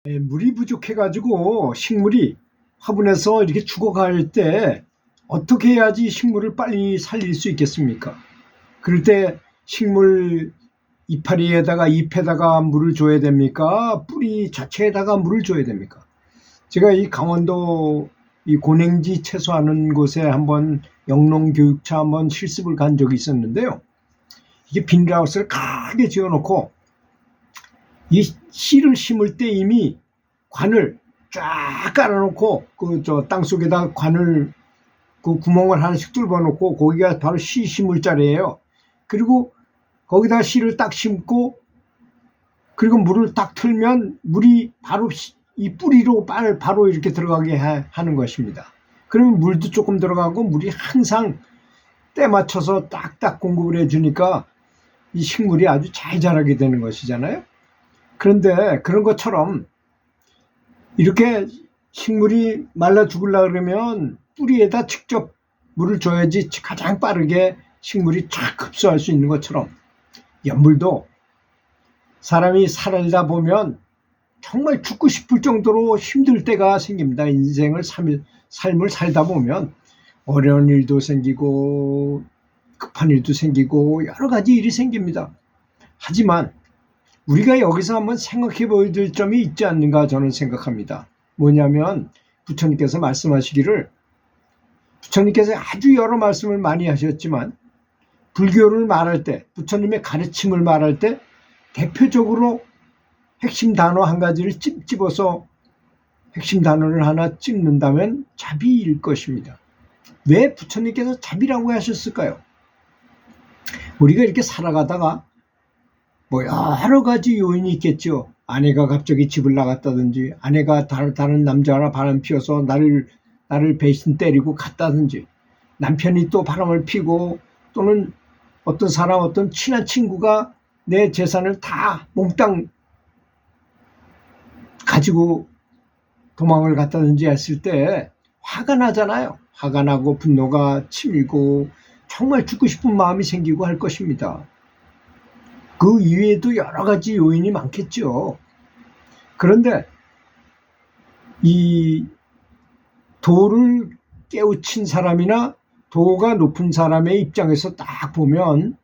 물이 부족해가지고 식물이 화분에서 이렇게 죽어갈 때 어떻게 해야지 식물을 빨리 살릴 수 있겠습니까? 그럴 때 식물 이파리에다가 잎에다가 물을 줘야 됩니까? 뿌리 자체에다가 물을 줘야 됩니까? 제가 이 강원도 이 고냉지 채소하는 곳에 한번 영농교육차 한번 실습을 간 적이 있었는데요. 이게 비닐하우스를 크게 지어놓고 이 씨를 심을 때 이미 관을 쫙 깔아놓고 그 저 땅속에다 관을 그 구멍을 하나씩 뚫어놓고 거기가 바로 씨 심을 자리예요. 그리고 거기다 씨를 딱 심고 그리고 물을 딱 틀면 물이 바로 이 뿌리로 바로 이렇게 들어가게 하는 것입니다. 그러면 물도 조금 들어가고 물이 항상 때 맞춰서 딱딱 공급을 해주니까 이 식물이 아주 잘 자라게 되는 것이잖아요. 그런데 그런 것처럼 이렇게 식물이 말라 죽으려고 그러면 뿌리에다 직접 물을 줘야지 가장 빠르게 식물이 쫙 흡수할 수 있는 것처럼 연물도 사람이 살다 보면 정말 죽고 싶을 정도로 힘들 때가 생깁니다. 인생을 삶을 살다 보면 어려운 일도 생기고 급한 일도 생기고 여러 가지 일이 생깁니다. 하지만 우리가 여기서 한번 생각해 보여야 될 점이 있지 않는가 저는 생각합니다. 뭐냐면 부처님께서 말씀하시기를 부처님께서 아주 여러 말씀을 많이 하셨지만 불교를 말할 때 부처님의 가르침을 말할 때 대표적으로 핵심 단어 한 가지를 집어서 핵심 단어를 하나 찍는다면 자비일 것입니다. 왜 부처님께서 자비라고 하셨을까요? 우리가 이렇게 살아가다가 뭐 여러 가지 요인이 있겠죠. 아내가 갑자기 집을 나갔다든지 아내가 다른 남자랑 바람 피워서 나를 배신 때리고 갔다든지 남편이 또 바람을 피고 또는 어떤 친한 친구가 내 재산을 다 몽땅 가지고 도망을 갔다든지 했을 때 화가 나잖아요. 화가 나고 분노가 치밀고 정말 죽고 싶은 마음이 생기고 할 것입니다. 그 이외에도 여러 가지 요인이 많겠죠. 그런데 이 도를 깨우친 사람이나 도가 높은 사람의 입장에서 딱 보면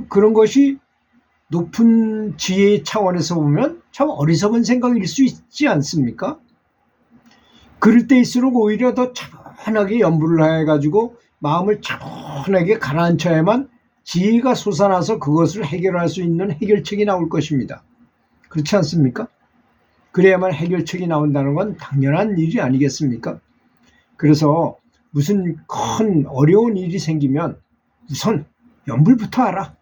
그런 것이 높은 지혜의 차원에서 보면 참 어리석은 생각일 수 있지 않습니까? 그럴 때일수록 오히려 더 차분하게 염불을 해가지고 마음을 차분하게 가라앉혀야만 지혜가 솟아나서 그것을 해결할 수 있는 해결책이 나올 것입니다. 그렇지 않습니까? 그래야만 해결책이 나온다는 건 당연한 일이 아니겠습니까? 그래서 무슨 큰 어려운 일이 생기면 우선 염불부터 하라.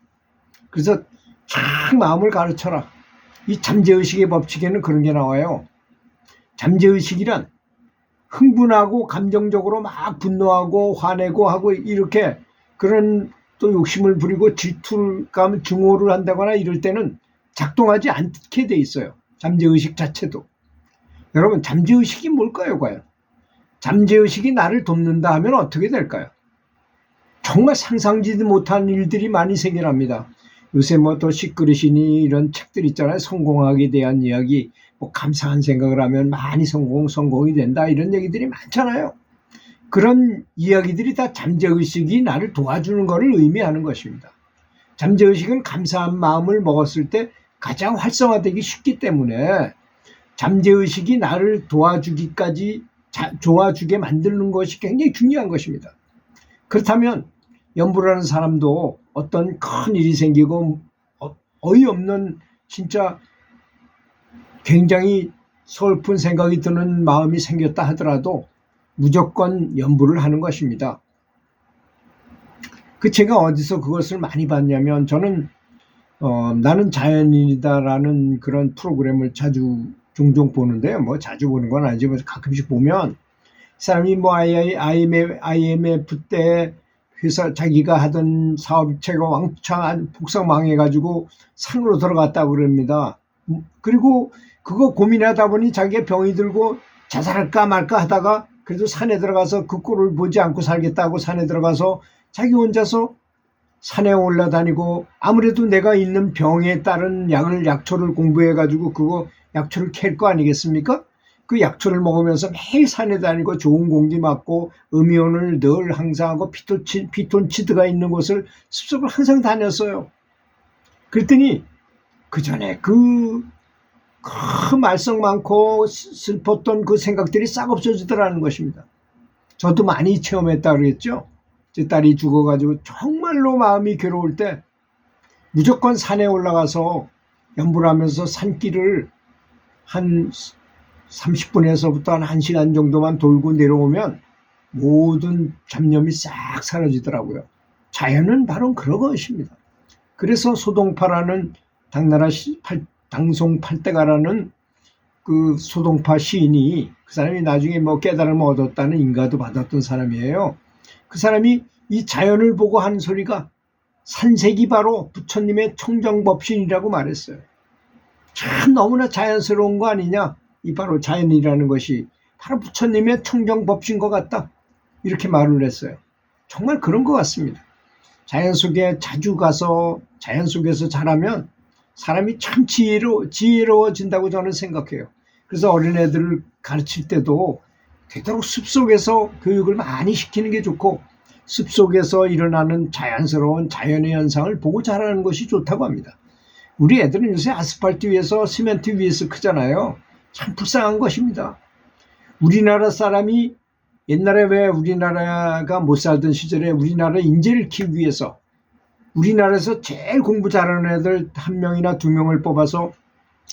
그래서 쫙 마음을 가르쳐라. 이 잠재의식의 법칙에는 그런 게 나와요. 잠재의식이란 흥분하고 감정적으로 막 분노하고 화내고 하고 이렇게 그런 또 욕심을 부리고 질투감 증오를 한다거나 이럴 때는 작동하지 않게 돼 있어요. 잠재의식 자체도. 여러분 잠재의식이 뭘까요 과연? 잠재의식이 나를 돕는다 하면 어떻게 될까요? 정말 상상지도 못한 일들이 많이 생겨납니다. 요새 뭐 또 시끄르시니 이런 책들 있잖아요. 성공학에 대한 이야기, 뭐 감사한 생각을 하면 많이 성공이 된다 이런 얘기들이 많잖아요. 그런 이야기들이 다 잠재의식이 나를 도와주는 것을 의미하는 것입니다. 잠재의식은 감사한 마음을 먹었을 때 가장 활성화되기 쉽기 때문에 잠재의식이 나를 도와주게 만드는 것이 굉장히 중요한 것입니다. 그렇다면 염불하는 사람도 어떤 큰 일이 생기고 어이없는 진짜 굉장히 서글픈 생각이 드는 마음이 생겼다 하더라도 무조건 염불을 하는 것입니다. 제가 어디서 그것을 많이 봤냐면 저는 나는 자연인이다라는 그런 프로그램을 종종 보는데요. 뭐 자주 보는 건 아니지만 가끔씩 보면 사람이 뭐 IMF 때 회사 자기가 하던 사업체가 왕창 폭삭 망해가지고 산으로 들어갔다고 그럽니다. 그리고 그거 고민하다 보니 자기가 병이 들고 자살할까 말까 하다가 그래도 산에 들어가서 그 꼴을 보지 않고 살겠다고 산에 들어가서 자기 혼자서 산에 올라다니고 아무래도 내가 있는 병에 따른 약초를 공부해가지고 그거 약초를 캘 거 아니겠습니까? 그 약초를 먹으면서 매일 산에 다니고 좋은 공기 맞고 음이온을 늘 항상 하고 피톤치드가 있는 곳을 숲속을 항상 다녔어요. 그랬더니 그 전에 그 말썽 많고 슬펐던 그 생각들이 싹 없어지더라는 것입니다. 저도 많이 체험했다 그랬죠. 제 딸이 죽어가지고 정말로 마음이 괴로울 때 무조건 산에 올라가서 연불 하면서 산길을 한 30분에서부터 한 1시간 정도만 돌고 내려오면 모든 잡념이 싹 사라지더라고요. 자연은 바로 그런 것입니다. 그래서 소동파라는 당송팔대가라는 그 소동파 시인이, 그 사람이 나중에 뭐 깨달음을 얻었다는 인가도 받았던 사람이에요. 그 사람이 이 자연을 보고 한 소리가 산색이 바로 부처님의 청정법신이라고 말했어요. 참 너무나 자연스러운 거 아니냐? 이 바로 자연이라는 것이 바로 부처님의 청정법신 것 같다. 이렇게 말을 했어요. 정말 그런 것 같습니다. 자연 속에 자주 가서 자연 속에서 자라면 사람이 참 지혜로워진다고 저는 생각해요. 그래서 어린애들을 가르칠 때도 되도록 숲속에서 교육을 많이 시키는 게 좋고, 숲속에서 일어나는 자연스러운 자연의 현상을 보고 자라는 것이 좋다고 합니다. 우리 애들은 요새 아스팔트 위에서 시멘트 위에서 크잖아요. 참 불쌍한 것입니다. 우리나라 사람이 옛날에 왜 우리나라가 못 살던 시절에 우리나라 인재를 키우기 위해서 우리나라에서 제일 공부 잘하는 애들 1명이나 2명을 뽑아서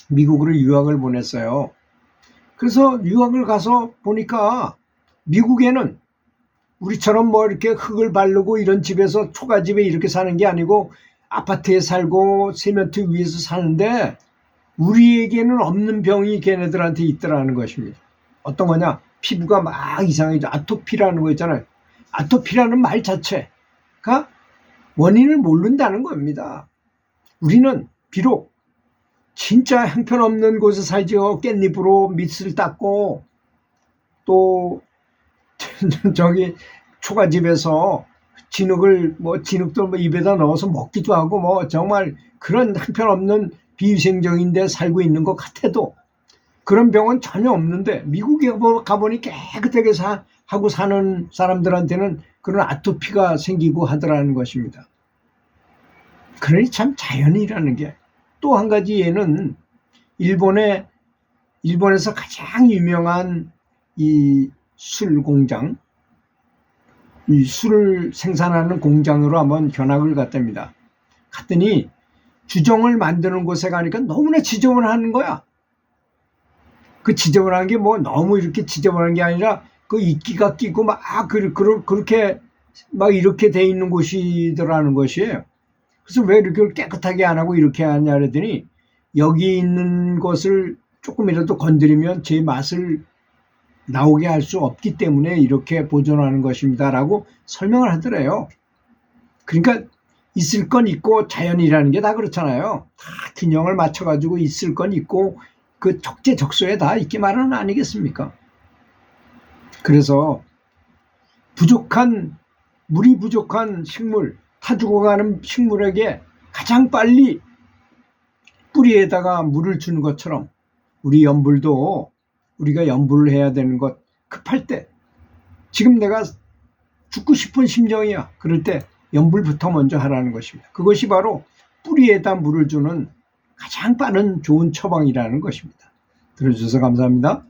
미국으로 유학을 보냈어요. 그래서 유학을 가서 보니까 미국에는 우리처럼 뭐 이렇게 흙을 바르고 이런 집에서 초가집에 이렇게 사는 게 아니고 아파트에 살고 세면트 위에서 사는데 우리에게는 없는 병이 걔네들한테 있더라는 것입니다. 어떤 거냐? 피부가 막 이상해져. 아토피라는 거 있잖아요. 아토피라는 말 자체가 원인을 모른다는 겁니다. 우리는 비록 진짜 형편없는 곳에 살죠. 깻잎으로 밑을 닦고 또 저기 초가집에서 진흙도 입에다 넣어서 먹기도 하고 뭐 정말 그런 형편없는 비위생적인데 살고 있는 것 같아도 그런 병은 전혀 없는데 미국에 가보니 깨끗하게 하고 사는 사람들한테는 그런 아토피가 생기고 하더라는 것입니다. 그러니 참 자연이라는 게, 또 한 가지 예는 일본에서 가장 유명한 이 술 공장, 이 술을 생산하는 공장으로 한번 견학을 갔답니다. 갔더니 주정을 만드는 곳에 가니까 너무나 지저분하는 거야. 그 지저분한 게 뭐 너무 이렇게 지저분한 게 아니라 그 이끼가 끼고 막 그렇게 막 이렇게 돼 있는 곳이더라는 것이에요. 그래서 왜 이렇게 깨끗하게 안 하고 이렇게 하냐 그랬더니 여기 있는 것을 조금이라도 건드리면 제 맛을 나오게 할 수 없기 때문에 이렇게 보존하는 것입니다 라고 설명을 하더래요. 그러니까 있을 건 있고 자연이라는 게 다 그렇잖아요. 다 균형을 맞춰가지고 있을 건 있고 그 적재적소에 다 있기 마련은 아니겠습니까? 그래서 물이 부족한 식물, 타 죽어가는 식물에게 가장 빨리 뿌리에다가 물을 주는 것처럼 우리 연불도 우리가 연불을 해야 되는 것, 급할 때, 지금 내가 죽고 싶은 심정이야. 그럴 때 연불부터 먼저 하라는 것입니다. 그것이 바로 뿌리에다 물을 주는 가장 빠른 좋은 처방이라는 것입니다. 들어주셔서 감사합니다.